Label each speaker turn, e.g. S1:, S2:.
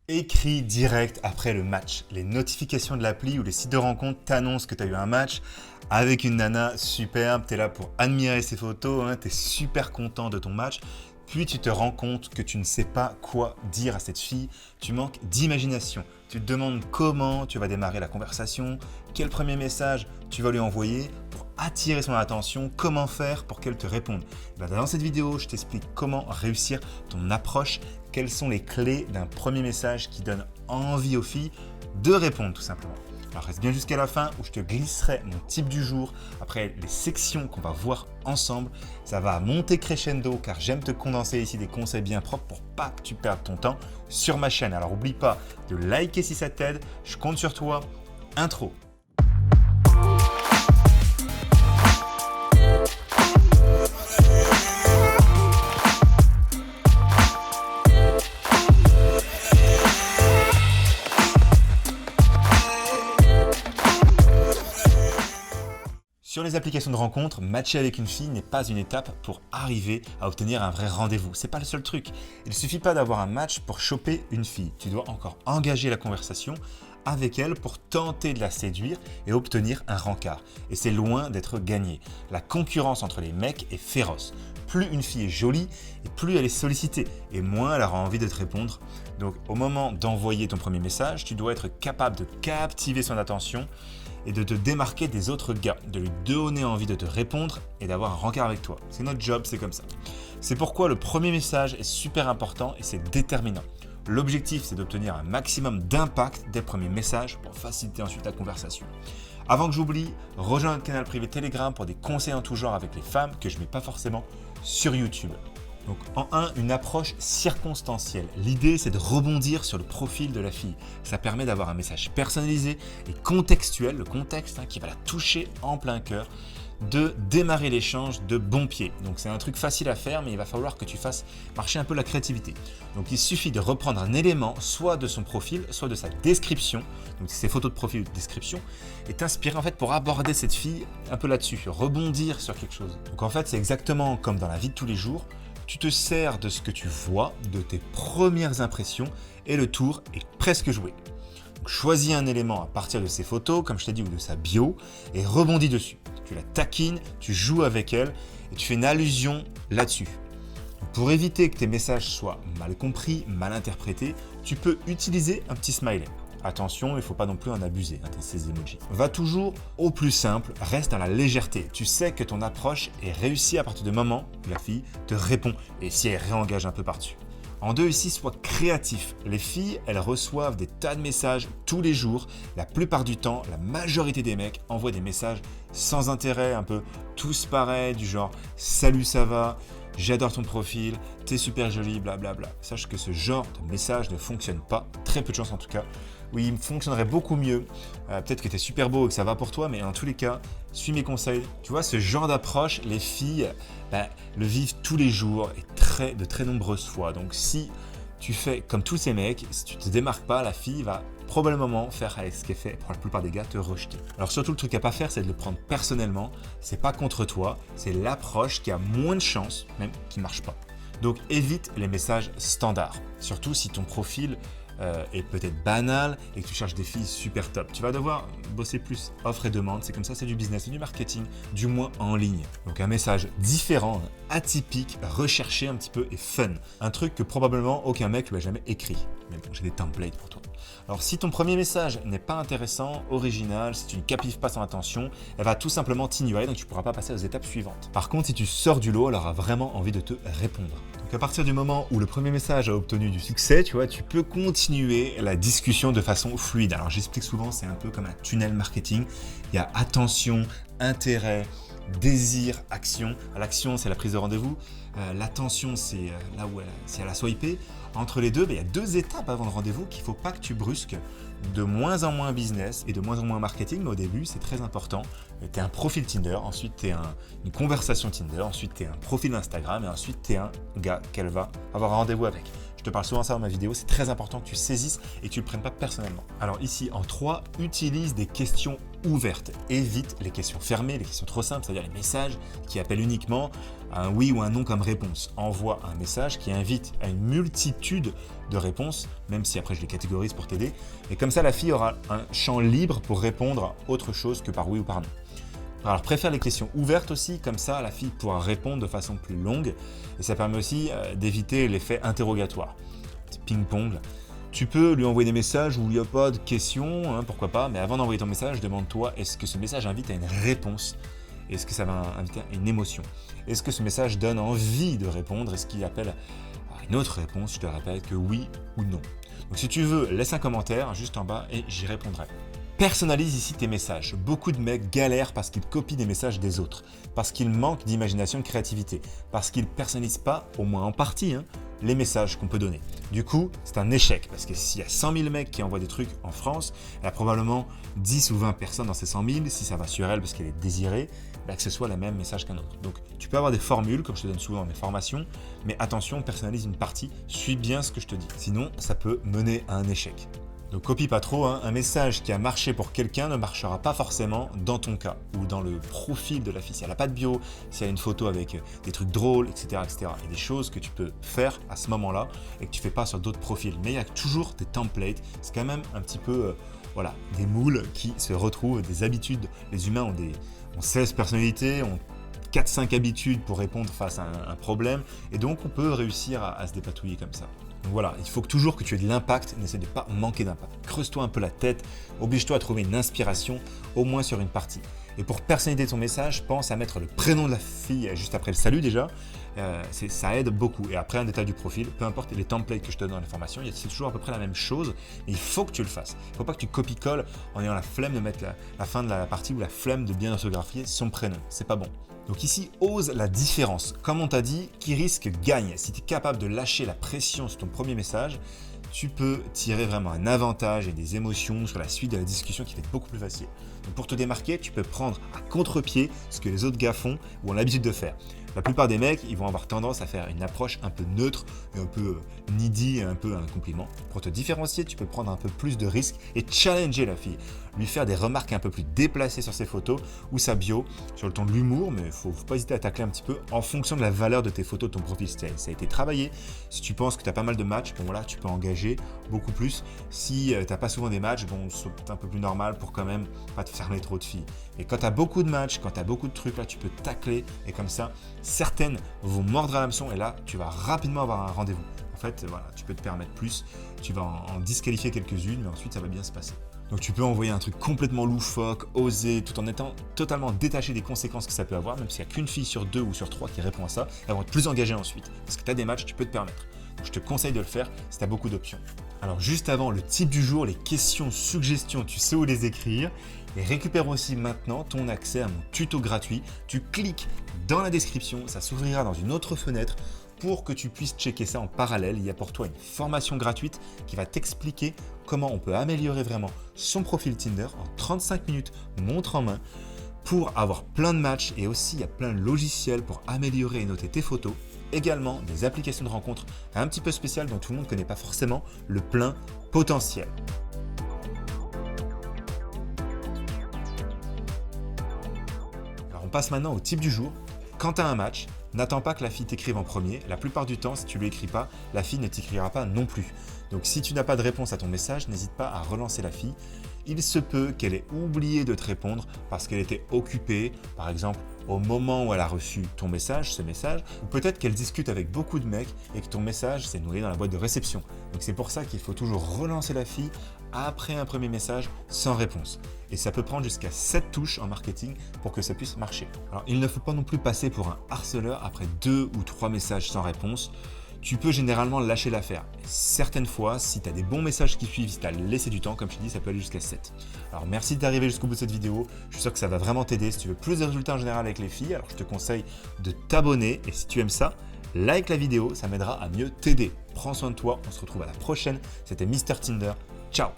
S1: Écris direct après le match. Les notifications de l'appli ou les sites de rencontres t'annoncent que tu as eu un match avec une nana superbe. Tu es là pour admirer ses photos, tu es super content de ton match. Puis tu te rends compte que tu ne sais pas quoi dire à cette fille. Tu manques d'imagination. Tu te demandes comment tu vas démarrer la conversation, quel premier message tu vas lui envoyer pour attirer son attention, comment faire pour qu'elle te réponde. Dans cette vidéo, je t'explique comment réussir ton approche, quelles sont les clés d'un premier message qui donne envie aux filles de répondre tout simplement. Alors reste bien jusqu'à la fin où je te glisserai mon type du jour après les sections qu'on va voir ensemble. Ça va monter crescendo car j'aime te condenser ici des conseils bien propres pour pas que tu perdes ton temps sur ma chaîne. Alors n'oublie pas de liker si ça t'aide, je compte sur toi. Intro. Sur les applications de rencontre, matcher avec une fille n'est pas une étape pour arriver à obtenir un vrai rendez-vous. C'est pas le seul truc. Il ne suffit pas d'avoir un match pour choper une fille. Tu dois encore engager la conversation avec elle pour tenter de la séduire et obtenir un rencard. Et c'est loin d'être gagné. La concurrence entre les mecs est féroce. Plus une fille est jolie, et plus elle est sollicitée, et moins elle aura envie de te répondre. Donc au moment d'envoyer ton premier message, tu dois être capable de captiver son attention et de te démarquer des autres gars, de lui donner envie de te répondre et d'avoir un rencard avec toi. C'est notre job, c'est comme ça. C'est pourquoi le premier message est super important et c'est déterminant. L'objectif, c'est d'obtenir un maximum d'impact des premiers messages pour faciliter ensuite la conversation. Avant que j'oublie, rejoins notre canal privé Telegram pour des conseils en tout genre avec les femmes que je ne mets pas forcément sur YouTube. Donc en 1, une approche circonstancielle. L'idée, c'est de rebondir sur le profil de la fille. Ça permet d'avoir un message personnalisé et contextuel, le contexte qui va la toucher en plein cœur, de démarrer l'échange de bon pied. Donc c'est un truc facile à faire, mais il va falloir que tu fasses marcher un peu la créativité. Donc il suffit de reprendre un élément, soit de son profil, soit de sa description, donc ses photos de profil ou de description, et t'inspirer en fait pour aborder cette fille un peu là-dessus, rebondir sur quelque chose. Donc en fait, c'est exactement comme dans la vie de tous les jours. Tu te sers de ce que tu vois, de tes premières impressions, et le tour est presque joué. Donc, choisis un élément à partir de ses photos, comme je t'ai dit, ou de sa bio, et rebondis dessus. Tu la taquines, tu joues avec elle, et tu fais une allusion là-dessus. Pour éviter que tes messages soient mal compris, mal interprétés, tu peux utiliser un petit smiley. Attention, il ne faut pas non plus en abuser, ces emojis. Va toujours au plus simple, reste dans la légèreté. Tu sais que ton approche est réussie à partir du moment où la fille te répond et si elle réengage un peu par-dessus. En 2 ici, sois créatif. Les filles, elles reçoivent des tas de messages tous les jours. La plupart du temps, la majorité des mecs envoient des messages sans intérêt, un peu tous pareils, du genre « Salut, ça va ?» J'adore ton profil, t'es super jolie, blablabla. Sache que ce genre de message ne fonctionne pas, très peu de chance en tout cas. Oui, il fonctionnerait beaucoup mieux. Peut-être que t'es super beau et que ça va pour toi, mais en tous les cas, suis mes conseils. Tu vois, ce genre d'approche, les filles le vivent tous les jours et de très nombreuses fois. Donc si tu fais comme tous ces mecs, si tu te démarques pas, la fille va probablement faire avec ce qu'elle fait pour la plupart des gars, te rejeter. Alors surtout le truc à pas faire, c'est de le prendre personnellement. C'est pas contre toi, c'est l'approche qui a moins de chances, même qui marche pas. Donc évite les messages standards, surtout si ton profil est peut-être banal et que tu cherches des filles super top. Tu vas devoir bosser plus offre et demande, c'est comme ça, c'est du business, c'est du marketing, du moins en ligne. Donc un message différent, atypique, recherché un petit peu et fun. Un truc que probablement aucun mec lui a jamais écrit. Mais bon, j'ai des templates pour toi. Alors si ton premier message n'est pas intéressant, original, si tu ne captives pas son attention, elle va tout simplement t'ignorer, donc tu ne pourras pas passer aux étapes suivantes. Par contre, si tu sors du lot, elle aura vraiment envie de te répondre. Donc à partir du moment où le premier message a obtenu du succès, tu vois, tu peux continuer la discussion de façon fluide. Alors j'explique souvent, c'est un peu comme un tunnel marketing. Il y a attention, intérêt, désir, action. L'action, c'est la prise de rendez-vous. L'attention, c'est là où elle a swipé. Entre les deux, il y a 2 étapes avant le rendez-vous qu'il ne faut pas que tu brusques. De moins en moins business et de moins en moins marketing, mais au début, c'est très important. Tu es un profil Tinder, ensuite tu es une conversation Tinder, ensuite tu es un profil Instagram et ensuite tu es un gars qu'elle va avoir un rendez-vous avec. Je te parle souvent de ça dans ma vidéo, c'est très important que tu saisisses et que tu ne le prennes pas personnellement. Alors ici, en 3, utilise des questions ouvertes. Évite les questions fermées, les questions trop simples, c'est-à-dire les messages qui appellent uniquement un oui ou un non comme réponse. Envoie un message qui invite à une multitude de réponses, même si après je les catégorise pour t'aider. Et comme ça, la fille aura un champ libre pour répondre à autre chose que par oui ou par non. Alors préfère les questions ouvertes aussi, comme ça la fille pourra répondre de façon plus longue et ça permet aussi d'éviter l'effet interrogatoire. Ping-pong. Tu peux lui envoyer des messages où il n'y a pas de questions, pourquoi pas, mais avant d'envoyer ton message, demande-toi est-ce que ce message invite à une réponse? Est-ce que ça va inviter à une émotion? Est-ce que ce message donne envie de répondre? Est-ce qu'il appelle à une autre réponse? Je te répète que oui ou non. Donc si tu veux, laisse un commentaire juste en bas et j'y répondrai. Personnalise ici tes messages. Beaucoup de mecs galèrent parce qu'ils copient des messages des autres, parce qu'ils manquent d'imagination et de créativité, parce qu'ils ne personnalisent pas, au moins en partie, les messages qu'on peut donner. Du coup, c'est un échec, parce que s'il y a 100 000 mecs qui envoient des trucs en France, il y a probablement 10 ou 20 personnes dans ces 100 000, si ça va sur elle parce qu'elle est désirée, que ce soit le même message qu'un autre. Donc, tu peux avoir des formules, comme je te donne souvent dans mes formations, mais attention, personnalise une partie, suis bien ce que je te dis. Sinon, ça peut mener à un échec. Donc copie pas trop, un message qui a marché pour quelqu'un ne marchera pas forcément dans ton cas ou dans le profil de la fille. Si elle n'a pas de bio, si elle a une photo avec des trucs drôles, etc., etc. Il y a des choses que tu peux faire à ce moment-là et que tu ne fais pas sur d'autres profils. Mais il y a toujours des templates, c'est quand même un petit peu des moules qui se retrouvent, des habitudes. Les humains ont 16 personnalités, ont 4-5 habitudes pour répondre face à un problème et donc on peut réussir à se dépatouiller comme ça. Donc voilà, il faut toujours que tu aies de l'impact, n'essaie de pas manquer d'impact. Creuse-toi un peu la tête, oblige-toi à trouver une inspiration, au moins sur une partie. Et pour personnaliser ton message, pense à mettre le prénom de la fille juste après le salut déjà, ça aide beaucoup. Et après un détail du profil, peu importe les templates que je te donne dans l'information, c'est toujours à peu près la même chose, mais il faut que tu le fasses. Il ne faut pas que tu copie-colles en ayant la flemme de mettre la fin de la partie ou la flemme de bien orthographier son prénom, c'est pas bon. Donc ici, ose la différence. Comme on t'a dit, qui risque gagne. Si tu es capable de lâcher la pression sur ton premier message, tu peux tirer vraiment un avantage et des émotions sur la suite de la discussion qui va être beaucoup plus facile. Donc pour te démarquer, tu peux prendre à contre-pied ce que les autres gars font ou ont l'habitude de faire. La plupart des mecs, ils vont avoir tendance à faire une approche un peu neutre, et un peu needy, un peu un compliment. Pour te différencier, tu peux prendre un peu plus de risques et challenger la fille. Lui faire des remarques un peu plus déplacées sur ses photos ou sa bio, sur le ton de l'humour, mais il ne faut pas hésiter à tacler un petit peu en fonction de la valeur de tes photos, de ton profil. Ça a été travaillé. Si tu penses que tu as pas mal de matchs, tu peux engager beaucoup plus. Si tu n'as pas souvent des matchs, c'est un peu plus normal pour quand même pas te fermer trop de filles. Et quand tu as beaucoup de matchs, quand tu as beaucoup de trucs, là, tu peux tacler et comme ça, certaines vont mordre à l'hameçon et là, tu vas rapidement avoir un rendez-vous. En fait, tu peux te permettre plus, tu vas en disqualifier quelques-unes, mais ensuite, ça va bien se passer. Donc tu peux envoyer un truc complètement loufoque, osé, tout en étant totalement détaché des conséquences que ça peut avoir, même s'il n'y a qu'une fille sur 2 ou sur 3 qui répond à ça, elles vont être plus engagées ensuite. Parce que tu as des matchs, tu peux te permettre. Donc je te conseille de le faire si tu as beaucoup d'options. Alors juste avant, le type du jour, les questions, suggestions, tu sais où les écrire. Et récupère aussi maintenant ton accès à mon tuto gratuit. Tu cliques dans la description, ça s'ouvrira dans une autre fenêtre pour que tu puisses checker ça en parallèle. Il y a pour toi une formation gratuite qui va t'expliquer comment on peut améliorer vraiment son profil Tinder en 35 minutes, montre en main, pour avoir plein de matchs et aussi il y a plein de logiciels pour améliorer et noter tes photos. Également des applications de rencontres un petit peu spéciales dont tout le monde ne connaît pas forcément le plein potentiel. Alors on passe maintenant au type du jour. Quand tu as un match, n'attends pas que la fille t'écrive en premier. La plupart du temps, si tu ne lui écris pas, la fille ne t'écrira pas non plus. Donc si tu n'as pas de réponse à ton message, n'hésite pas à relancer la fille. Il se peut qu'elle ait oublié de te répondre parce qu'elle était occupée, par exemple au moment où elle a reçu ton message, ce message, ou peut-être qu'elle discute avec beaucoup de mecs et que ton message s'est noyé dans la boîte de réception. Donc c'est pour ça qu'il faut toujours relancer la fille après un premier message sans réponse. Et ça peut prendre jusqu'à 7 touches en marketing pour que ça puisse marcher. Alors il ne faut pas non plus passer pour un harceleur après 2 ou 3 messages sans réponse. Tu peux généralement lâcher l'affaire. Certaines fois, si tu as des bons messages qui suivent, si tu as laissé du temps, comme je te dis, ça peut aller jusqu'à 7. Alors merci d'arriver jusqu'au bout de cette vidéo. Je suis sûr que ça va vraiment t'aider. Si tu veux plus de résultats en général avec les filles, alors je te conseille de t'abonner. Et si tu aimes ça, like la vidéo, ça m'aidera à mieux t'aider. Prends soin de toi, on se retrouve à la prochaine. C'était Mr Tinder. Ciao!